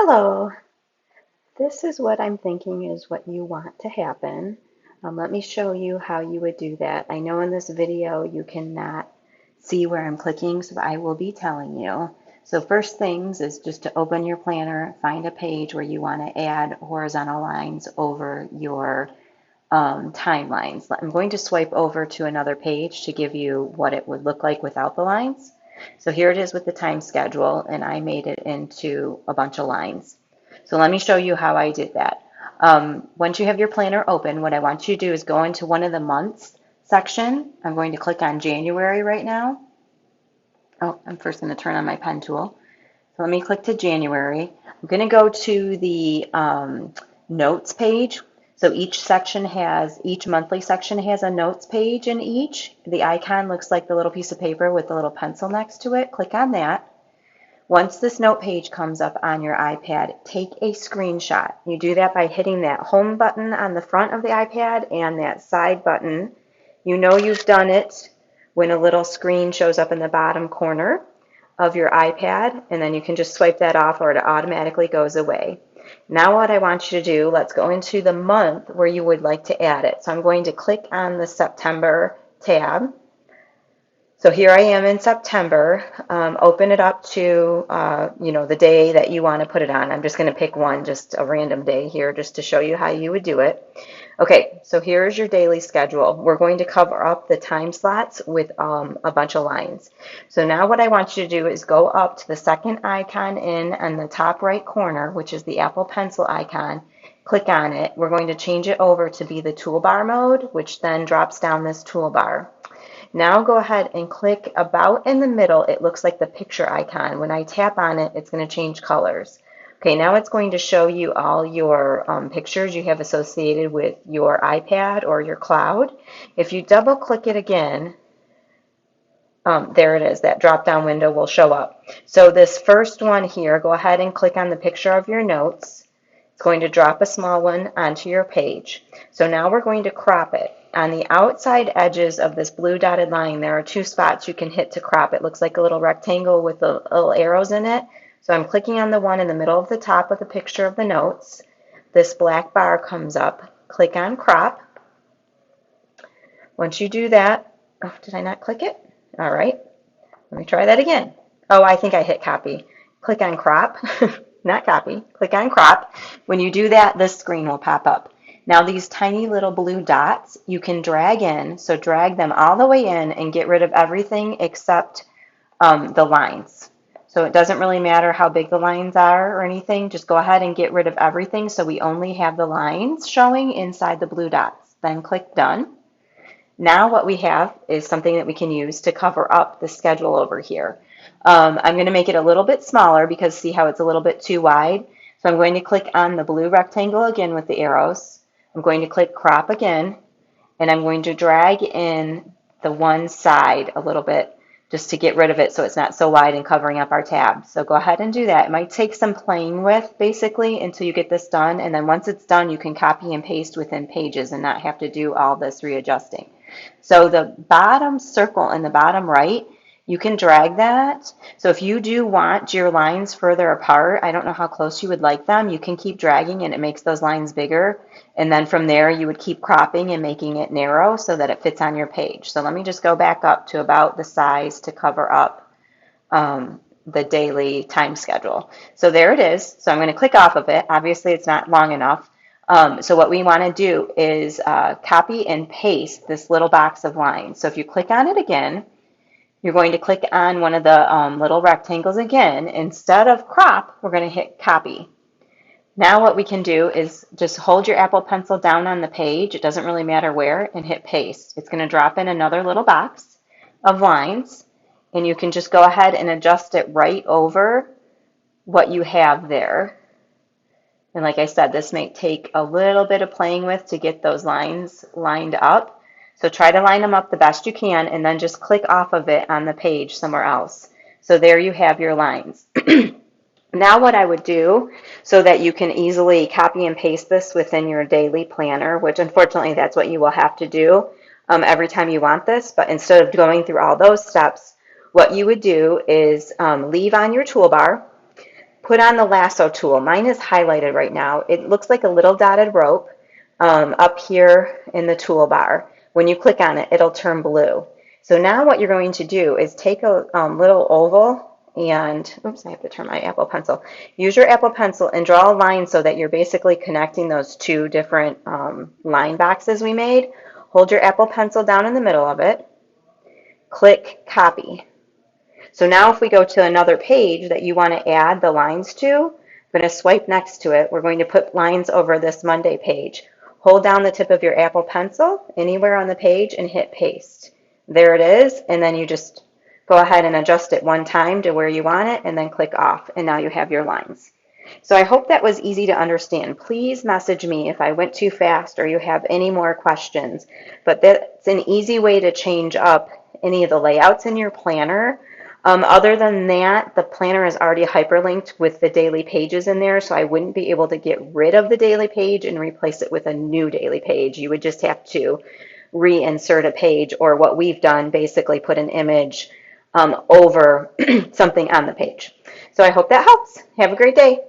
Hello, this is what I'm thinking is what you want to happen. Let me show you how you would do that. I know in this video you cannot see where I'm clicking, so I will be telling you. So first things is just to open your planner, find a page where you want to add horizontal lines over your timelines. I'm going to swipe over to another page to give you what it would look like without the lines. So here it is with the time schedule, and I made it into a bunch of lines. So let me show you how I did that. Once you have your planner open, what I want you to do is go into one of the months section. I'm going to click on January right now. Oh, I'm first going to turn on my pen tool. So let me click to January. I'm going to go to the notes page. So each monthly section has a notes page in each. The icon looks like the little piece of paper with the little pencil next to it. Click on that. Once this note page comes up on your iPad, take a screenshot. You do that by hitting that home button on the front of the iPad and that side button. You know you've done it when a little screen shows up in the bottom corner of your iPad, and then you can just swipe that off or it automatically goes away. Now what I want you to do, let's go into the month where you would like to add it. So I'm going to click on the September tab. So here I am in September. Open it up to, the day that you want to put it on. I'm just going to pick one, just a random day here, just to show you how you would do it. Okay, so here's your daily schedule. We're going to cover up the time slots with a bunch of lines. So now what I want you to do is go up to the second icon in the top right corner, which is the Apple Pencil icon. Click on it. We're going to change it over to be the toolbar mode, which then drops down this toolbar. Now go ahead and click about in the middle. It looks like the picture icon. When I tap on it, it's going to change colors. Okay, now it's going to show you all your pictures you have associated with your iPad or your cloud. If you double click it again, there it is. That drop-down window will show up. So this first one here, go ahead and click on the picture of your notes. It's going to drop a small one onto your page. So now we're going to crop it. On the outside edges of this blue dotted line, there are two spots you can hit to crop. It looks like a little rectangle with the little arrows in it. So I'm clicking on the one in the middle of the top of the picture of the notes. This black bar comes up. Click on crop. Once you do that, oh, did I not click it? All right, let me try that again. Oh, I think I hit copy. Click on crop, not copy. Click on crop. When you do that, this screen will pop up. Now these tiny little blue dots you can drag in, so drag them all the way in and get rid of everything except the lines. So it doesn't really matter how big the lines are or anything, just go ahead and get rid of everything so we only have the lines showing inside the blue dots. Then click done. Now what we have is something that we can use to cover up the schedule over here. I'm going to make it a little bit smaller because see how it's a little bit too wide. So I'm going to click on the blue rectangle again with the arrows. I'm going to click crop again, and I'm going to drag in the one side a little bit just to get rid of it so it's not so wide and covering up our tabs. So go ahead and do that. It might take some playing with basically until you get this done, and then once it's done you can copy and paste within pages and not have to do all this readjusting. So the bottom circle in the bottom right, you can drag that. So if you do want your lines further apart, I don't know how close you would like them, you can keep dragging and it makes those lines bigger. And then from there, you would keep cropping and making it narrow so that it fits on your page. So let me just go back up to about the size to cover up the daily time schedule. So there it is. So I'm going to click off of it. Obviously, it's not long enough. So what we want to do is copy and paste this little box of lines. So if you click on it again, you're going to click on one of the little rectangles again. Instead of crop, we're going to hit copy. Now what we can do is just hold your Apple Pencil down on the page, it doesn't really matter where, and hit paste. It's going to drop in another little box of lines, and you can just go ahead and adjust it right over what you have there. And like I said, this may take a little bit of playing with to get those lines lined up. So try to line them up the best you can and then just click off of it on the page somewhere else. So there you have your lines. Now what I would do so that you can easily copy and paste this within your daily planner, which unfortunately that's what you will have to do every time you want this, but instead of going through all those steps, what you would do is leave on your toolbar, put on the lasso tool. Mine is highlighted right now. It looks like a little dotted rope up here in the toolbar. When you click on it, it'll turn blue. So now what you're going to do is take a little oval and, oops, I have to turn my Apple Pencil. Use your Apple Pencil and draw a line so that you're basically connecting those two different line boxes we made. Hold your Apple Pencil down in the middle of it. Click copy. So now if we go to another page that you want to add the lines to, I'm going to swipe next to it. We're going to put lines over this Monday page. Hold down the tip of your Apple Pencil anywhere on the page and hit paste. There it is, and then you just go ahead and adjust it one time to where you want it and then click off, and now you have your lines. So I hope that was easy to understand. Please message me if I went too fast or you have any more questions. But that's an easy way to change up any of the layouts in your planner. Other than that, the planner is already hyperlinked with the daily pages in there, so I wouldn't be able to get rid of the daily page and replace it with a new daily page. You would just have to reinsert a page, or what we've done, basically put an image over something on the page. So I hope that helps. Have a great day.